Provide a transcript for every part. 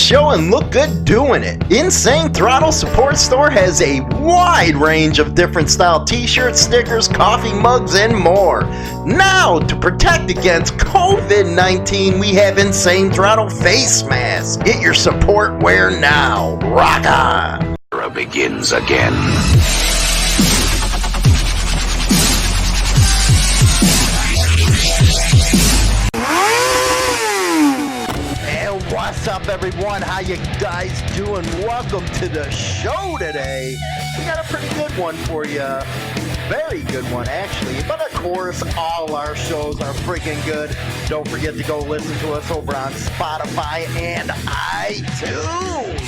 show and look good doing it. Insane Throttle Support Store has a wide range of different style t-shirts, stickers, coffee mugs, and more. Now, to protect against COVID-19, we have Insane Throttle Facemasks. Get your support wear now. Rock on! Era begins again. What's up, everyone? How you guys doing? Welcome to the show today. We got a pretty good one for you. Very good one, actually. But of course, all our shows are freaking good. Don't forget to go listen to us over on Spotify and iTunes.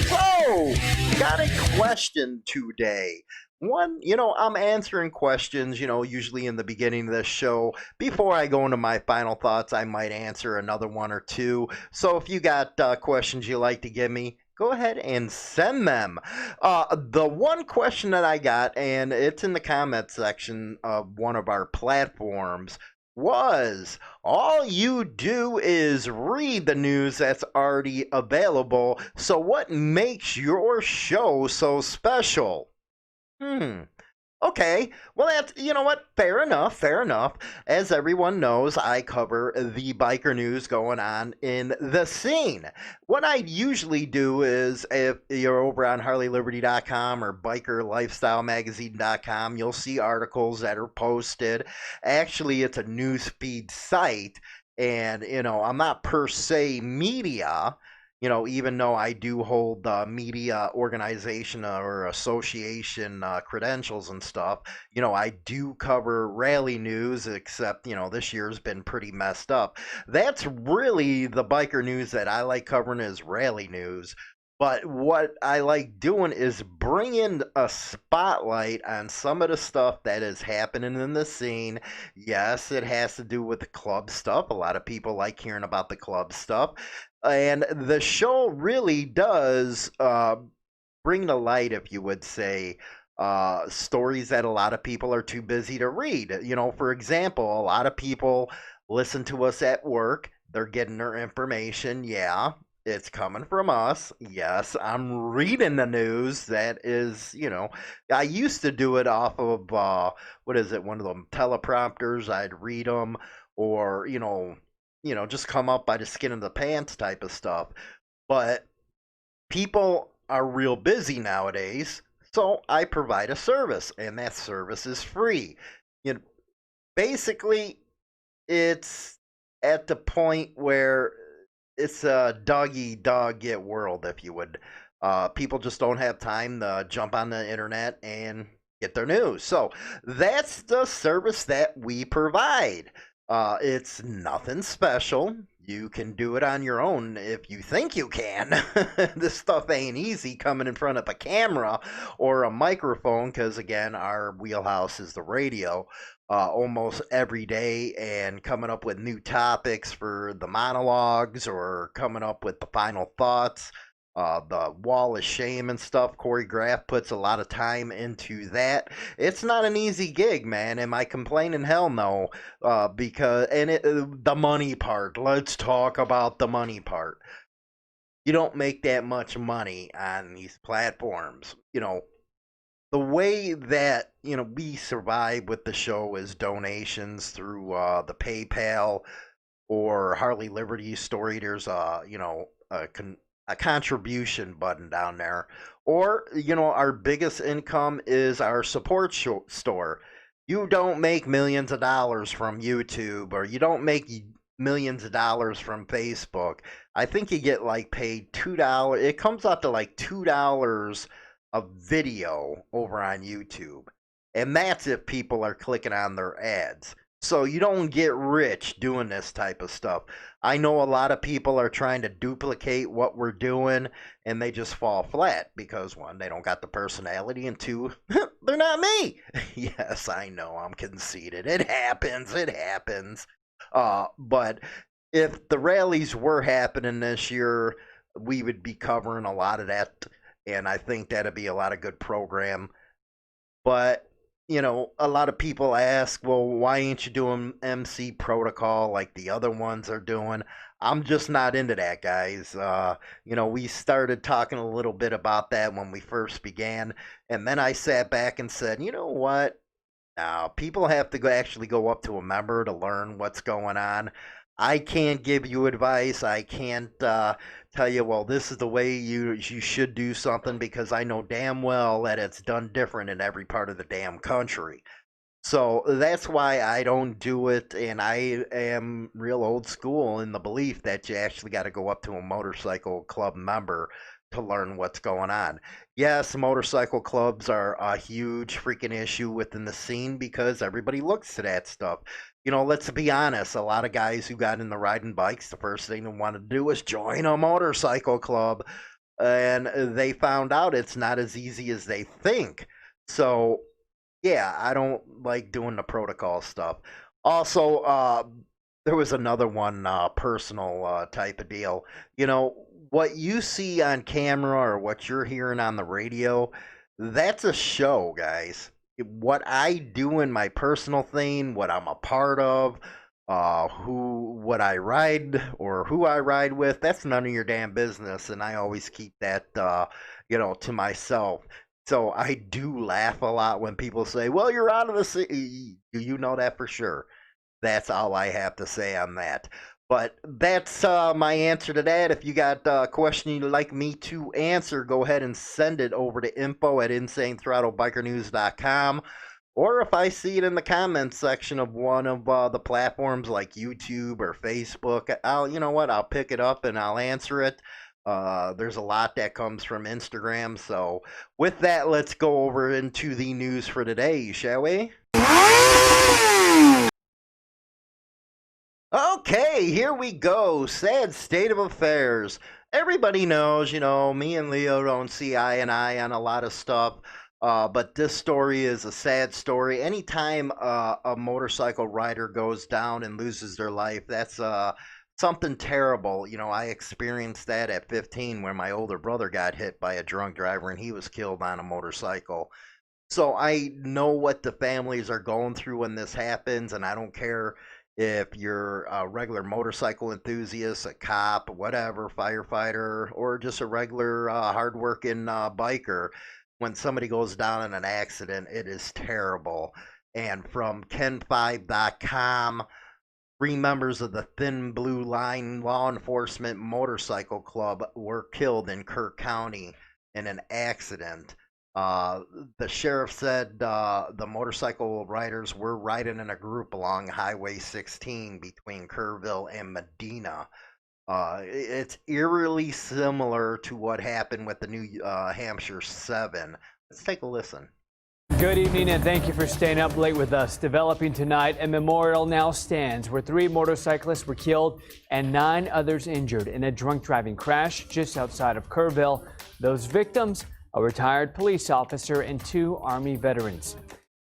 So, got a question today. One, I'm answering questions, usually in the beginning of the show. Before I go into my final thoughts, I might answer another one or two. So if you got questions you like to give me, go ahead and send them. The one question that I got, and it's in the comment section of one of our platforms, was all you do is read the news that's already available. So what makes your show so special? Okay. Well, that's, fair enough. As everyone knows, I cover the biker news going on in the scene. What I usually do is, if you're over on HarleyLiberty.com or BikerLifestyleMagazine.com, you'll see articles that are posted. Actually, it's a news feed site, and, I'm not per se media. Even though I do hold media organization or association credentials and stuff, I do cover rally news, except, this year's been pretty messed up. That's really the biker news that I like covering, is rally news. But what I like doing is bringing a spotlight on some of the stuff that is happening in the scene. Yes, it has to do with the club stuff. A lot of people like hearing about the club stuff. And the show really does bring to light, if you would say, stories that a lot of people are too busy to read. For example, a lot of people listen to us at work. They're getting their information. Yeah, it's coming from us. Yes, I'm reading the news. That is, I used to do it off of, one of them teleprompters. I'd read them, or, just come up by the skin of the pants type of stuff. But people are real busy nowadays, so I provide a service, and that service is free. Basically, it's at the point where it's a dog-eat-dog get world, if you would. People just don't have time to jump on the internet and get their news. So that's the service that we provide. It's nothing special. You can do it on your own if you think you can. This stuff ain't easy coming in front of a camera or a microphone, because, again, our wheelhouse is the radio almost every day, and coming up with new topics for the monologues or coming up with the final thoughts. The wall of shame and stuff. Kory Graff puts a lot of time into that. It's not an easy gig, man. Am I complaining? Hell no. The money part. Let's talk about the money part. You don't make that much money on these platforms. The way that, we survive with the show is donations through the PayPal or Harley Liberty story. There's a contribution button down there. Or, our biggest income is our support store. You don't make millions of dollars from YouTube, or you don't make millions of dollars from Facebook. I think you get paid $2. It comes out to $2 a video over on YouTube. And that's if people are clicking on their ads. So you don't get rich doing this type of stuff. I know a lot of people are trying to duplicate what we're doing, and they just fall flat because, one, they don't got the personality, and two, they're not me. Yes, I know, I'm conceited. It happens. But if the rallies were happening this year, we would be covering a lot of that, and I think that'd be a lot of good program. But a lot of people ask, well, why ain't you doing MC protocol like the other ones are doing? I'm just not into that, guys. We started talking a little bit about that when we first began, and then I sat back and said, you know what? Now, people have to actually go up to a member to learn what's going on. I can't give you advice. I can't tell you, well, this is the way you should do something because I know damn well that it's done different in every part of the damn country. So that's why I don't do it, and I am real old school in the belief that you actually got to go up to a motorcycle club member to learn what's going on. Yes, motorcycle clubs are a huge freaking issue within the scene because everybody looks to that stuff. Let's be honest, a lot of guys who got into riding bikes, the first thing they want to do is join a motorcycle club, and they found out it's not as easy as they think. So yeah, I don't like doing the protocol stuff. Also, there was another one, personal type of deal. What you see on camera or what you're hearing on the radio, that's a show, guys. What I do in my personal thing, what I'm a part of, what I ride or who I ride with, that's none of your damn business. And I always keep that, to myself. So I do laugh a lot when people say, "Well, you're out of the city." Do you know that for sure? That's all I have to say on that. But that's my answer to that. If you got a question you'd like me to answer, go ahead and send it over to info@insanethrottlebikernews.com. Or if I see it in the comments section of one of the platforms like YouTube or Facebook, I'll pick it up and I'll answer it. There's a lot that comes from Instagram. So with that, let's go over into the news for today, shall we? Okay, here we go. Sad state of affairs. Everybody knows, me and Leo don't see eye and eye on a lot of stuff. But this story is a sad story. Anytime a motorcycle rider goes down and loses their life, that's something terrible. I experienced that at 15 when my older brother got hit by a drunk driver and he was killed on a motorcycle. So I know what the families are going through when this happens, and I don't care if you're a regular motorcycle enthusiast, a cop, whatever, firefighter, or just a regular hardworking biker. When somebody goes down in an accident, it is terrible. And from Ken5.com, 3 members of the Thin Blue Line Law Enforcement Motorcycle Club were killed in Kirk County in an accident. The sheriff said the motorcycle riders were riding in a group along Highway 16 between Kerrville and Medina. It's eerily similar to what happened with the New Hampshire 7. Let's take a listen. Good evening and thank you for staying up late with us. Developing tonight, a memorial now stands where 3 motorcyclists were killed and 9 others injured in a drunk driving crash just outside of Kerrville. Those victims, a retired police officer and 2 Army veterans.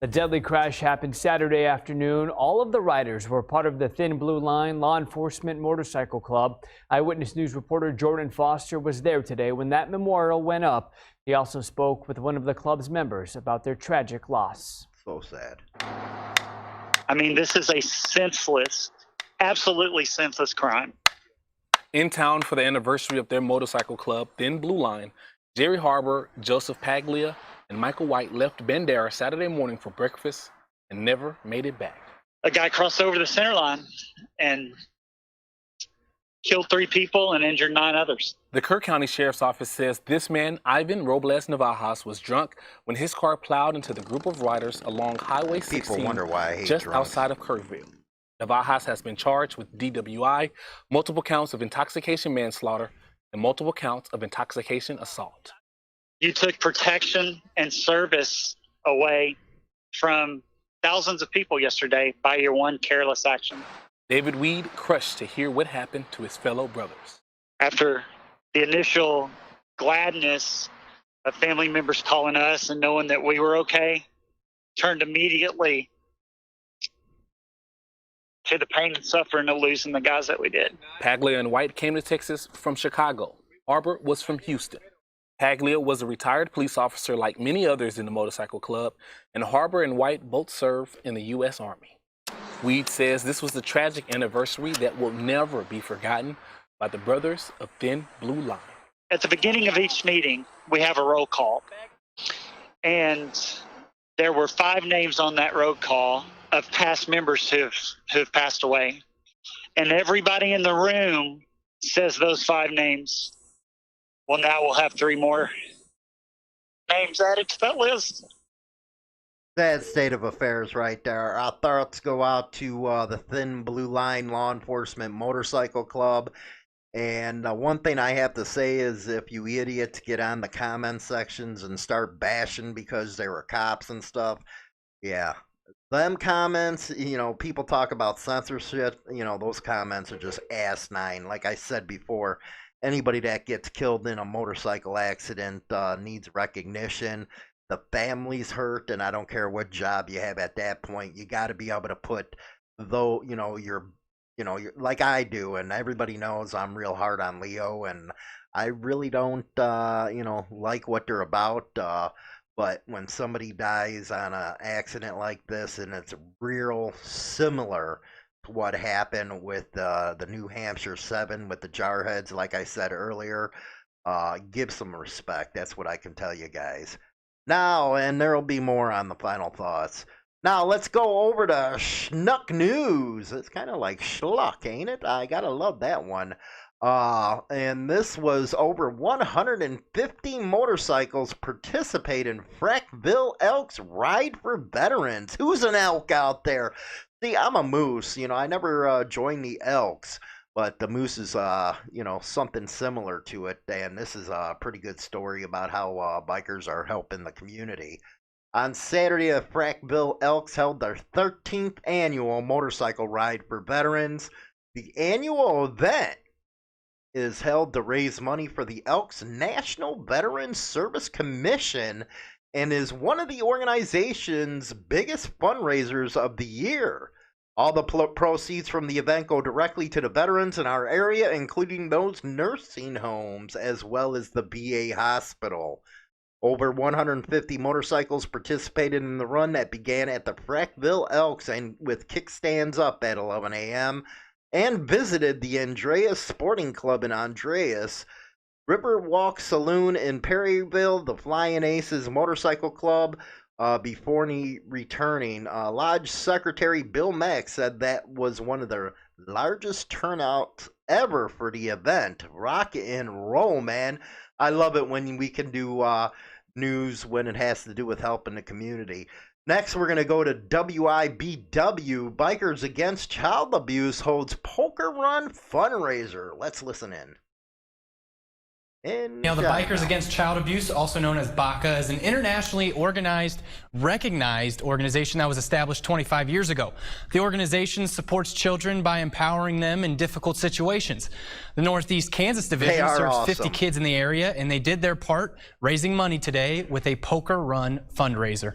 The deadly crash happened Saturday afternoon. All of the riders were part of the Thin Blue Line Law Enforcement Motorcycle Club. Eyewitness News reporter Jordan Foster was there today when that memorial went up. He also spoke with one of the club's members about their tragic loss. So sad. I mean, this is a senseless, absolutely senseless crime. In town for the anniversary of their motorcycle club, Thin Blue Line, Jerry Harbor, Joseph Paglia, and Michael White left Bandera Saturday morning for breakfast and never made it back. A guy crossed over the center line and killed 3 people and injured 9 others. The Kirk County Sheriff's Office says this man, Ivan Robles Navajas, was drunk when his car plowed into the group of riders along Highway 16 just outside of Kerrville. Navajas has been charged with DWI, multiple counts of intoxication manslaughter, and multiple counts of intoxication assault. You took protection and service away from thousands of people yesterday by your one careless action. David Weed crushed to hear what happened to his fellow brothers. After the initial gladness of family members calling us and knowing that we were okay, turned immediately to the pain and suffering of losing the guys that we did. Paglia and White came to Texas from Chicago. Harbor was from Houston. Paglia was a retired police officer like many others in the motorcycle club, and Harbor and White both served in the U.S. Army. Weed says this was a tragic anniversary that will never be forgotten by the brothers of Thin Blue Line. At the beginning of each meeting, we have a roll call. And there were 5 names on that roll call of past members who've passed away. And everybody in the room says those 5 names. Well, now we'll have 3 more names added to that list. Sad state of affairs right there. Our thoughts go out to the Thin Blue Line Law Enforcement Motorcycle Club. And one thing I have to say is if you idiots get on the comment sections and start bashing because they were cops and stuff, yeah, them comments, you know, people talk about censorship, you know, those comments are just asinine. Like I said before, anybody that gets killed in a motorcycle accident needs recognition. The family's hurt, and I don't care what job you have at that point. You got to be able to put, though, you know, you're like I do, and everybody knows I'm real hard on Leo, and I really don't, you know, like what they're about. But when somebody dies on an accident like this, and it's real similar to what happened with the New Hampshire 7 with the Jarheads, like I said earlier, give some respect. That's what I can tell you guys. Now, and there will be more on the final thoughts. Now, let's go over to Schnuck News. It's kind of like schluck, ain't it? I gotta love that one. And this was over 150 motorcycles participate in Frackville Elks Ride for Veterans. Who's an elk out there? See, I'm a moose. You know, I never joined the Elks. But the moose is, you know, something similar to it, and this is a pretty good story about how bikers are helping the community. On Saturday, the Frackville Elks held their 13th annual motorcycle ride for veterans. The annual event is held to raise money for the Elks National Veterans Service Commission and is one of the organization's biggest fundraisers of the year. All the proceeds from the event go directly to the veterans in our area, including those nursing homes, as well as the VA hospital. Over 150 motorcycles participated in the run that began at the Frackville Elks and with kickstands up at 11 a.m. and visited the Andreas Sporting Club in Andreas, Riverwalk Saloon in Perryville, the Flying Aces Motorcycle Club, before returning. Lodge Secretary Bill Mack said that was one of the largest turnouts ever for the event. Rock and roll, man. I love it when we can do news when it has to do with helping the community. Next, we're going to go to WIBW. Bikers Against Child Abuse holds Poker Run fundraiser. Let's listen in. Now, the Bikers Against Child Abuse, also known as BACA, is an internationally organized, recognized organization that was established 25 years ago. The organization supports children by empowering them in difficult situations. The Northeast Kansas Division serves 50 kids in the area, and they did their part, raising money today with a Poker Run fundraiser.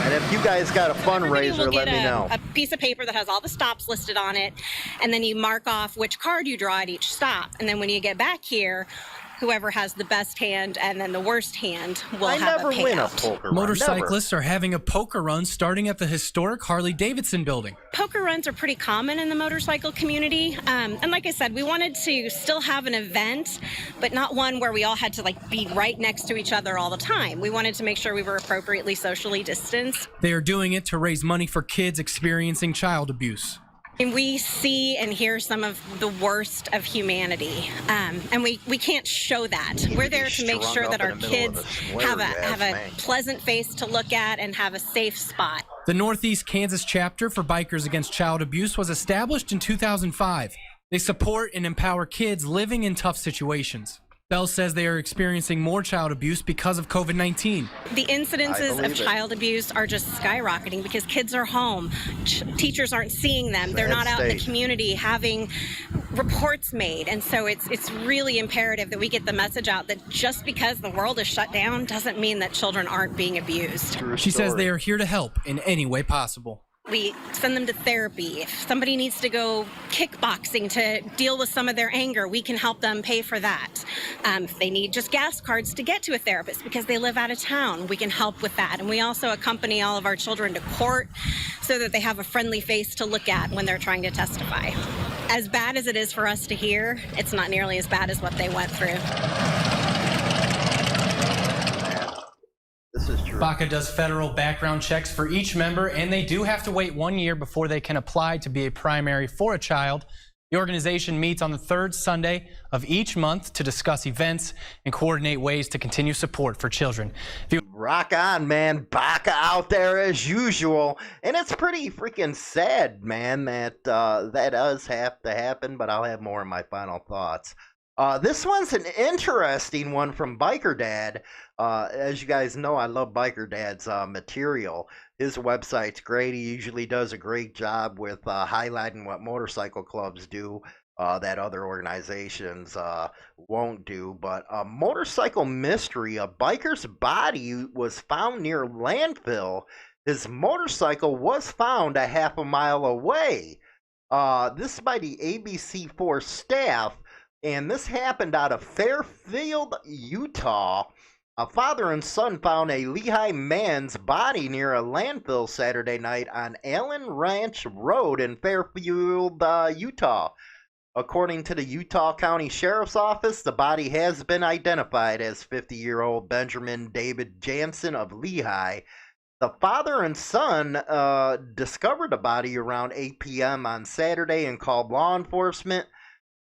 And if you guys got a fundraiser, let me know. A piece of paper that has all the stops listed on it, and then you mark off which card you draw at each stop. And then when you get back here, whoever has the best hand and then the worst hand will have a payout. I never win a poker run. Motorcyclists are having a poker run starting at the historic Harley-Davidson building. Poker runs are pretty common in the motorcycle community. And like I said, we wanted to still have an event, but not one where we all had to be right next to each other all the time. We wanted to make sure we were appropriately socially distanced. They are doing it to raise money for kids experiencing child abuse. And we see and hear some of the worst of humanity, and we can't show that. We're there to make sure that our kids have a pleasant face to look at and have a safe spot. The Northeast Kansas chapter for Bikers Against Child Abuse was established in 2005. They support and empower kids living in tough situations. Bell says they are experiencing more child abuse because of COVID-19. The incidences of child abuse are just skyrocketing because kids are home. Teachers aren't seeing them. They're not out in the community having reports made. And so it's really imperative that we get the message out that just because the world is shut down doesn't mean that children aren't being abused. She says they are here to help in any way possible. We send them to therapy. If somebody needs to go kickboxing to deal with some of their anger, we can help them pay for that. If they need just gas cards to get to a therapist because they live out of town, we can help with that. And we also accompany all of our children to court so that they have a friendly face to look at when they're trying to testify. As bad as it is for us to hear, it's not nearly as bad as what they went through. This is true. BACA does federal background checks for each member, and they do have to wait 1 year before they can apply to be a primary for a child. The organization meets on the third Sunday of each month to discuss events and coordinate ways to continue support for children. Rock on, man. BACA out there as usual. And it's pretty freaking sad, man, that that does have to happen, but I'll have more in my final thoughts. This one's an interesting one from Biker Dad. As you guys know, I love Biker Dad's material. His website's great. He usually does a great job with highlighting what motorcycle clubs do that other organizations won't do. But a motorcycle mystery, a biker's body was found near landfill. His motorcycle was found a half a mile away. This is by the ABC4 staff. And this happened out of Fairfield, Utah. A father and son found a Lehigh man's body near a landfill Saturday night on Allen Ranch Road in Fairfield, Utah. According to the Utah County Sheriff's Office, the body has been identified as 50-year-old Benjamin David Jansen of Lehigh. The father and son discovered the body around 8 p.m. on Saturday and called law enforcement.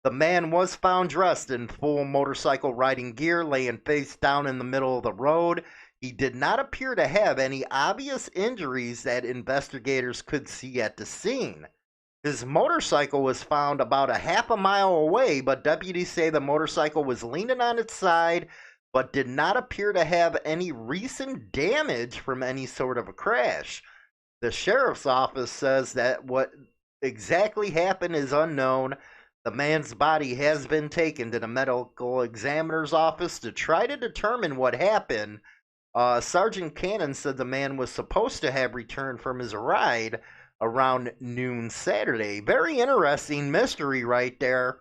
The man was found dressed in full motorcycle riding gear, laying face down in the middle of the road. He did not appear to have any obvious injuries that investigators could see at the scene. His motorcycle was found about a half a mile away, but deputies say the motorcycle was leaning on its side, but did not appear to have any recent damage from any sort of a crash. The sheriff's office says that what exactly happened is unknown. The man's body has been taken to the medical examiner's office to try to determine what happened. Sergeant Cannon said the man was supposed to have returned from his ride around noon Saturday. Very interesting mystery right there.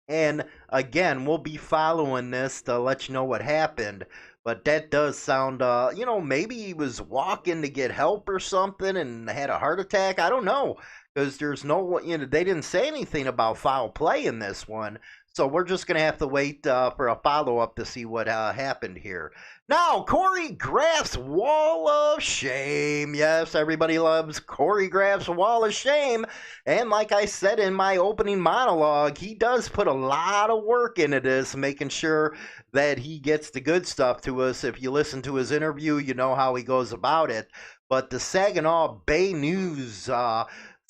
And again, we'll be following this to let you know what happened. But that does sound, maybe he was walking to get help or something and had a heart attack. I don't know. Because there's no, they didn't say anything about foul play in this one. So we're just going to have to wait for a follow-up to see what happened here. Now, Kory Graffs' Wall of Shame. Yes, everybody loves Kory Graffs' Wall of Shame. And like I said in my opening monologue, he does put a lot of work into this, making sure that he gets the good stuff to us. If you listen to his interview, you know how he goes about it. But the Saginaw Bay News...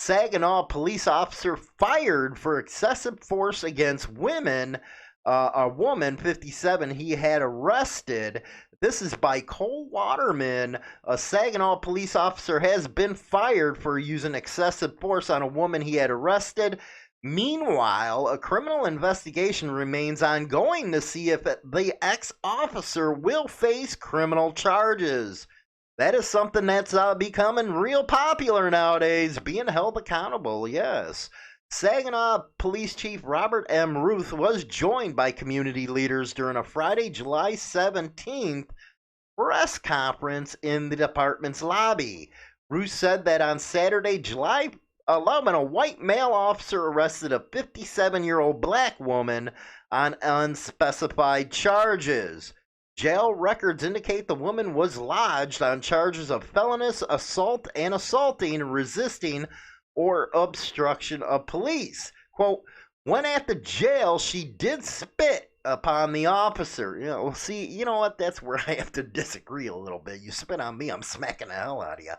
Saginaw police officer fired for excessive force against women. A woman, 57, he had arrested. This is by Cole Waterman. A Saginaw police officer has been fired for using excessive force on a woman he had arrested. Meanwhile, a criminal investigation remains ongoing to see if the ex-officer will face criminal charges. That is something that's becoming real popular nowadays, being held accountable, yes. Saginaw Police Chief Robert M. Ruth was joined by community leaders during a Friday, July 17th press conference in the department's lobby. Ruth said that on Saturday, July 11, a white male officer arrested a 57-year-old black woman on unspecified charges. Jail records indicate the woman was lodged on charges of felonious assault and assaulting, resisting, or obstruction of police. Quote, when at the jail, she did spit upon the officer. See, you know what? That's where I have to disagree a little bit. You spit on me, I'm smacking the hell out of you.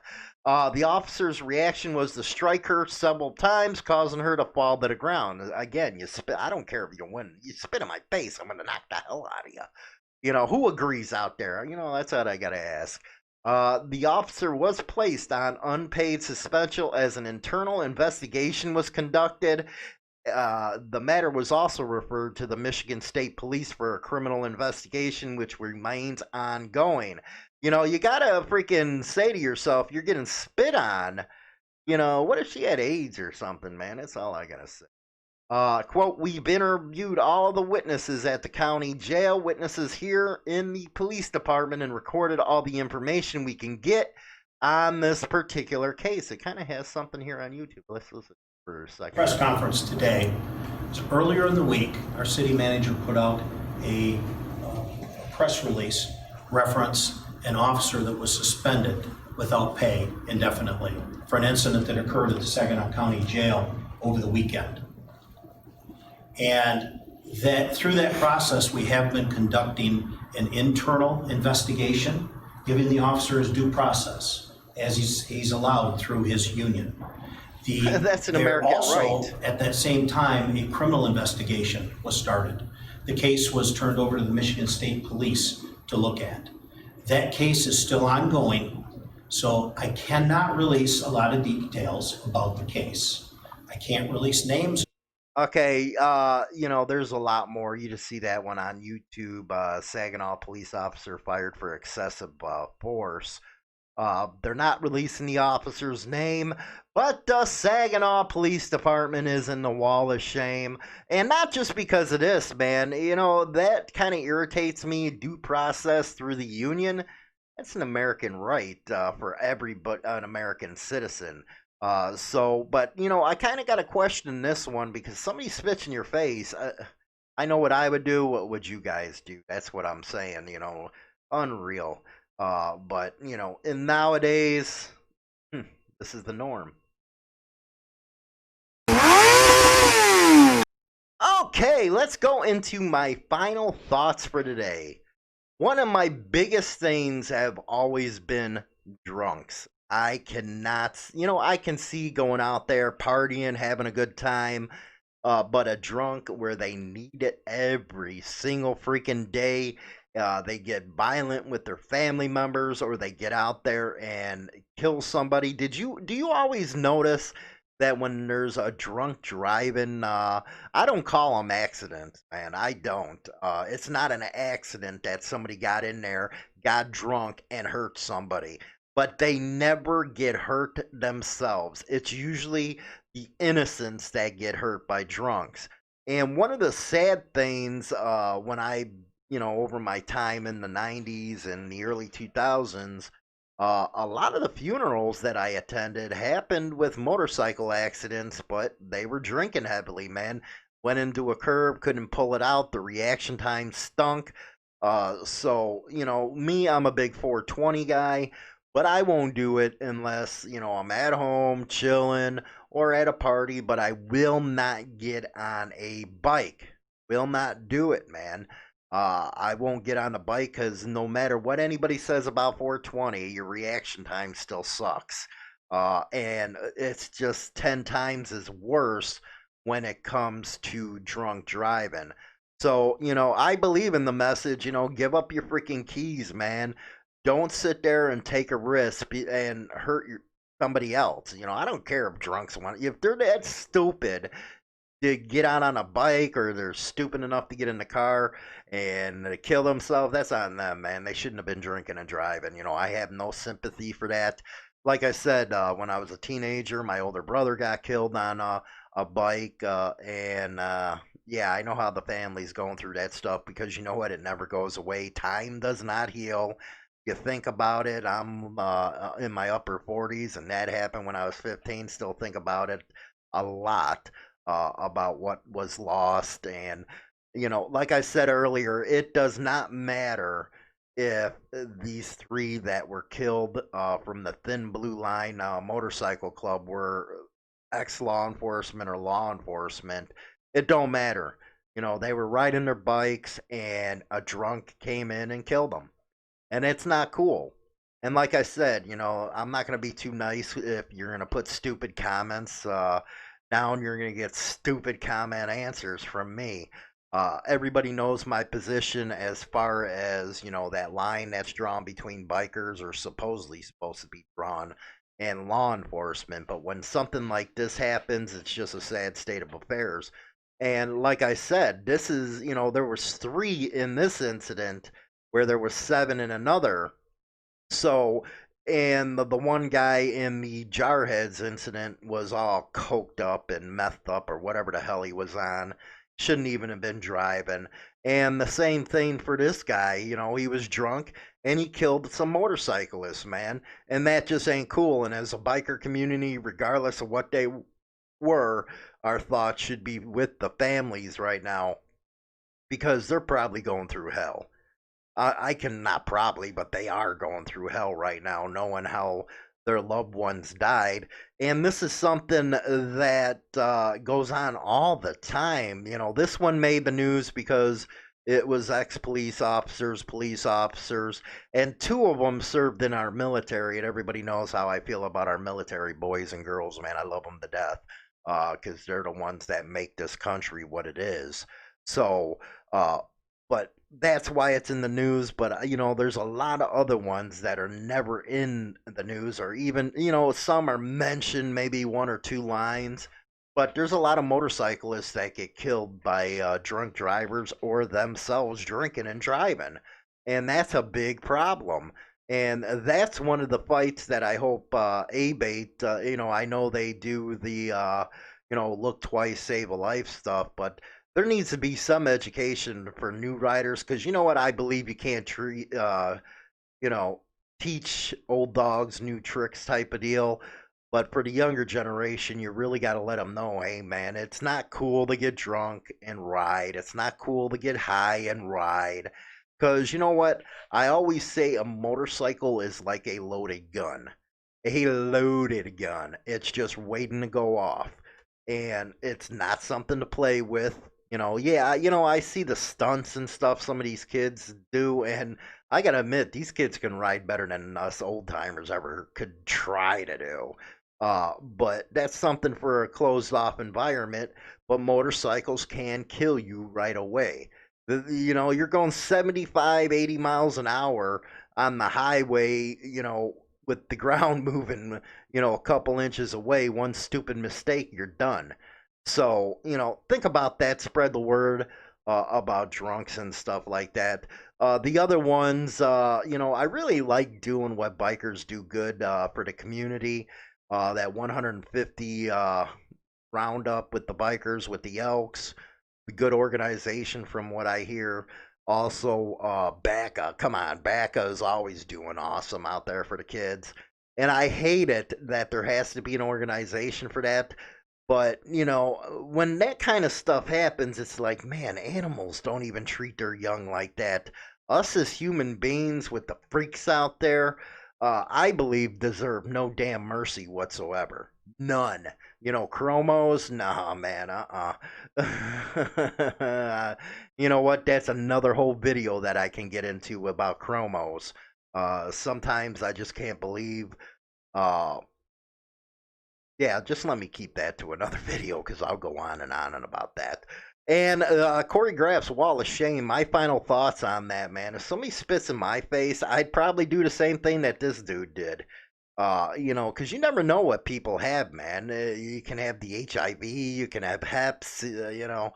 The officer's reaction was to strike her several times, causing her to fall to the ground. Again, you spit. I don't care if you win. You spit in my face, I'm going to knock the hell out of you. Who agrees out there? That's what I got to ask. The officer was placed on unpaid suspension as an internal investigation was conducted. The matter was also referred to the Michigan State Police for a criminal investigation, which remains ongoing. You got to freaking say to yourself, you're getting spit on. What if she had AIDS or something, man? That's all I gotta say. Quote, we've interviewed all the witnesses at the county jail, witnesses here in the police department, and recorded all the information we can get on this particular case. It kind of has something here on YouTube. Let's listen for a second. Press conference today. So earlier in the week, our city manager put out a press release reference an officer that was suspended without pay indefinitely for an incident that occurred at the Saginaw County Jail over the weekend. And that through that process, we have been conducting an internal investigation, giving the officer his due process as he's allowed through his union. That's an American right. At that same time, a criminal investigation was started. The case was turned over to the Michigan State Police to look at. That case is still ongoing, so I cannot release a lot of details about the case. I can't release names. Okay, there's a lot more. You just see that one on YouTube. Saginaw police officer fired for excessive force. They're not releasing the officer's name, but the Saginaw Police Department is in the wall of shame. And not just because of this, man. That kind of irritates me. Due process through the union. That's an American right for an American citizen. But I kind of got to question this one because somebody spits in your face. I know what I would do. What would you guys do? That's what I'm saying, unreal. But in nowadays, this is the norm. Okay, let's go into my final thoughts for today. One of my biggest things have always been drunks. I cannot, I can see going out there partying, having a good time, but a drunk where they need it every single freaking day. They get violent with their family members, or they get out there and kill somebody. Do you always notice that when there's a drunk driving, I don't call them accidents, man. I don't. It's not an accident that somebody got in there, got drunk, and hurt somebody. But they never get hurt themselves. It's usually the innocents that get hurt by drunks. And one of the sad things when I, over my time in the 90s and the early 2000s, a lot of the funerals that I attended happened with motorcycle accidents, but they were drinking heavily, man. Went into a curb, couldn't pull it out. The reaction time stunk. So, me, I'm a big 420 guy. But I won't do it unless, I'm at home, chilling, or at a party, but I will not get on a bike. Will not do it, man. I won't get on a bike because no matter what anybody says about 420, your reaction time still sucks. And it's just 10 times as worse when it comes to drunk driving. So, I believe in the message, give up your freaking keys, man. Don't sit there and take a risk and hurt somebody else. I don't care if drunks want. If they're that stupid to get out on a bike, or they're stupid enough to get in the car and kill themselves, that's on them, man. They shouldn't have been drinking and driving. I have no sympathy for that. Like I said, when I was a teenager, my older brother got killed on a bike, yeah, I know how the family's going through that stuff because you know what? It never goes away. Time does not heal. You think about it, I'm in my upper 40s, and that happened when I was 15. Still think about it a lot, about what was lost. And, like I said earlier, it does not matter if these three that were killed from the Thin Blue Line Motorcycle Club were ex-law enforcement or law enforcement. It don't matter. They were riding their bikes, and a drunk came in and killed them. And it's not cool. And like I said, I'm not going to be too nice if you're going to put stupid comments down. You're going to get stupid comment answers from me. Everybody knows my position as far as, that line that's drawn between bikers, or supposedly supposed to be drawn, and law enforcement. But when something like this happens, it's just a sad state of affairs. And like I said, this is, there was 3 in this incident, where there was 7 in another. So And the one guy in the Jarheads incident was all coked up and methed up or whatever the hell he was on. Shouldn't even have been driving. And the same thing for this guy. You know, he was drunk and he killed some motorcyclists, man. And that just ain't cool. And as a biker community, regardless of what they were, our thoughts should be with the families right now because they're probably going through hell. I can not probably, but they are going through hell right now, knowing how their loved ones died. And this is something that goes on all the time. You know, this one made the news because it was ex-police officers, and two of them served in our military. And everybody knows how I feel about our military boys and girls, man. I love them to death because they're the ones that make this country what it is. So, but that's why it's in the news. But you know, there's a lot of other ones that are never in the news, or even, you know, some are mentioned maybe one or two lines. But there's a lot of motorcyclists that get killed by drunk drivers or themselves drinking and driving, and that's a big problem. And that's one of the fights that I hope ABATE, you know, I know they do the you know, look twice, save a life stuff, but there needs to be some education for new riders, because you know what, I believe you can't treat you know, teach old dogs new tricks type of deal. But for the younger generation, you really got to let them know, hey man, it's not cool to get drunk and ride. It's not cool to get high and ride. Because you know what, I always say a motorcycle is like a loaded gun. A loaded gun. It's just waiting to go off. And it's not something to play with. You know, yeah, you know, I see the stunts and stuff some of these kids do, and I gotta admit, these kids can ride better than us old timers ever could try to do. But that's something for a closed off environment. But motorcycles can kill you right away. You know, you're going 75, 80 miles an hour on the highway, you know, with the ground moving, you know, a couple inches away. One stupid mistake, you're done. So, you know, think about that. Spread the word about drunks and stuff like that. The other ones, you know, I really like doing what bikers do good for the community. That 150 roundup with the bikers, with the Elks, a good organization from what I hear. Also, BACA. Come on, BACA is always doing awesome out there for the kids. And I hate it that there has to be an organization for that. But, you know, when that kind of stuff happens, it's like, man, animals don't even treat their young like that. Us as human beings with the freaks out there, I believe deserve no damn mercy whatsoever. None. You know, chromos, nah, man, You know what? That's another whole video that I can get into about chromos. Sometimes I just can't believe yeah, just let me keep that to another video because I'll go on and about that. And Kory Graffs' Wall of Shame, my final thoughts on that, man. If somebody spits in my face, I'd probably do the same thing that this dude did. You know, because you never know what people have, man. You can have the HIV, you can have HEPs, you know,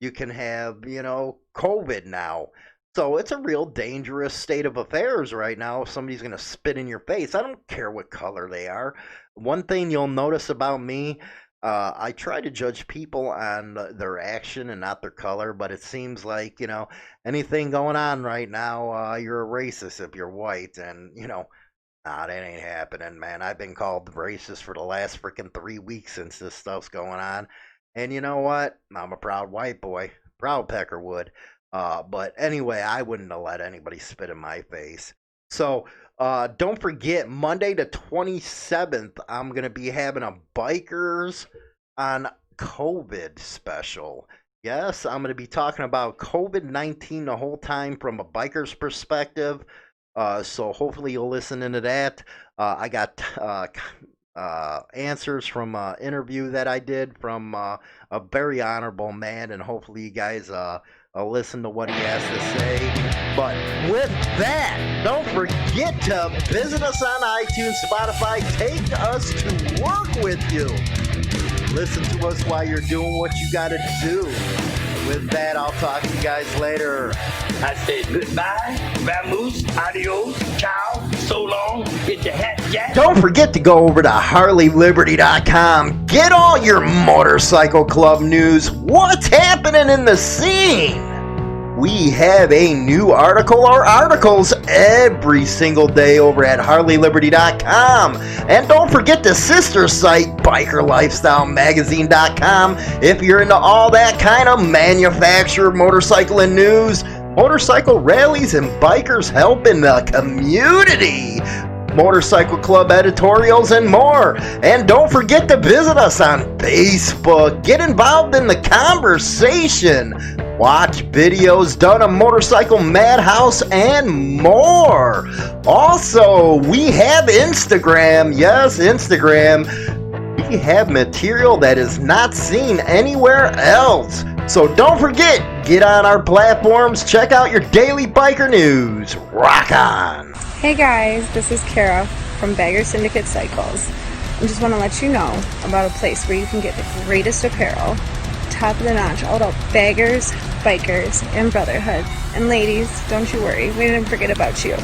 you can have, you know, COVID now. So it's a real dangerous state of affairs right now if somebody's going to spit in your face. I don't care what color they are. One thing you'll notice about me, I try to judge people on their action and not their color, but it seems like, you know, anything going on right now, you're a racist if you're white. And, you know, nah, that ain't happening, man. I've been called racist for the last freaking 3 weeks since this stuff's going on. And you know what? I'm a proud white boy. Proud Peckerwood. But anyway, I wouldn't have let anybody spit in my face. So don't forget, Monday the 27th, I'm going to be having a Bikers on COVID special. Yes, I'm going to be talking about COVID-19 the whole time from a biker's perspective. So hopefully you'll listen into that. I got answers from an interview that I did from a very honorable man, and hopefully you guys listen to what he has to say. But with that, don't forget to visit us on iTunes, Spotify. Take us to work with you. Listen to us while you're doing what you got to do. With that, I'll talk to you guys later. I said goodbye, vamoose, adios, ciao, so long, get your hat jacked. Don't forget to go over to HarleyLiberty.com. Get all your motorcycle club news. What's happening in the scene? We have a new article or articles every single day over at HarleyLiberty.com. And don't forget the sister site, BikerLifestyleMagazine.com. If you're into all that kind of manufactured motorcycle and news, motorcycle rallies, and bikers helping the community, motorcycle club editorials, and more. And don't forget to visit us on Facebook. Get involved in the conversation. Watch videos done on Motorcycle Madhouse and more. Also, we have Instagram. Yes, Instagram. We have material that is not seen anywhere else. So don't forget, get on our platforms, check out your daily biker news. Rock on! Hey guys, this is Kara from Bagger Syndicate Cycles. I just want to let you know about a place where you can get the greatest apparel, top of the notch, all about baggers, bikers, and brotherhood. And ladies, don't you worry, we didn't forget about you.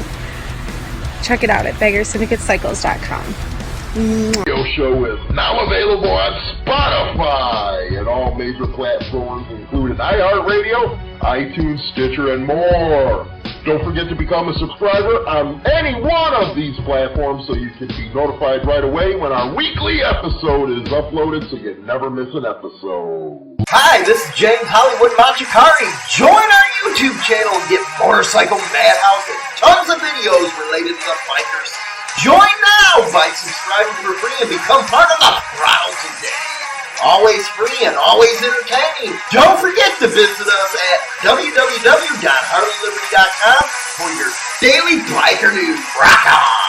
Check it out at BaggerSyndicateCycles.com. Radio show is now available on Spotify and all major platforms, including iHeartRadio, iTunes, Stitcher, and more. Don't forget to become a subscriber on any one of these platforms so you can be notified right away when our weekly episode is uploaded so you never miss an episode. Hi, this is James Hollywood Machikari. Join our YouTube channel and get Motorcycle Madhouse and tons of videos related to the bikers. Join now by subscribing for free and become part of the crowd today. Always free and always entertaining. Don't forget to visit us at www.harleyliberty.com for your daily biker news. Rock on!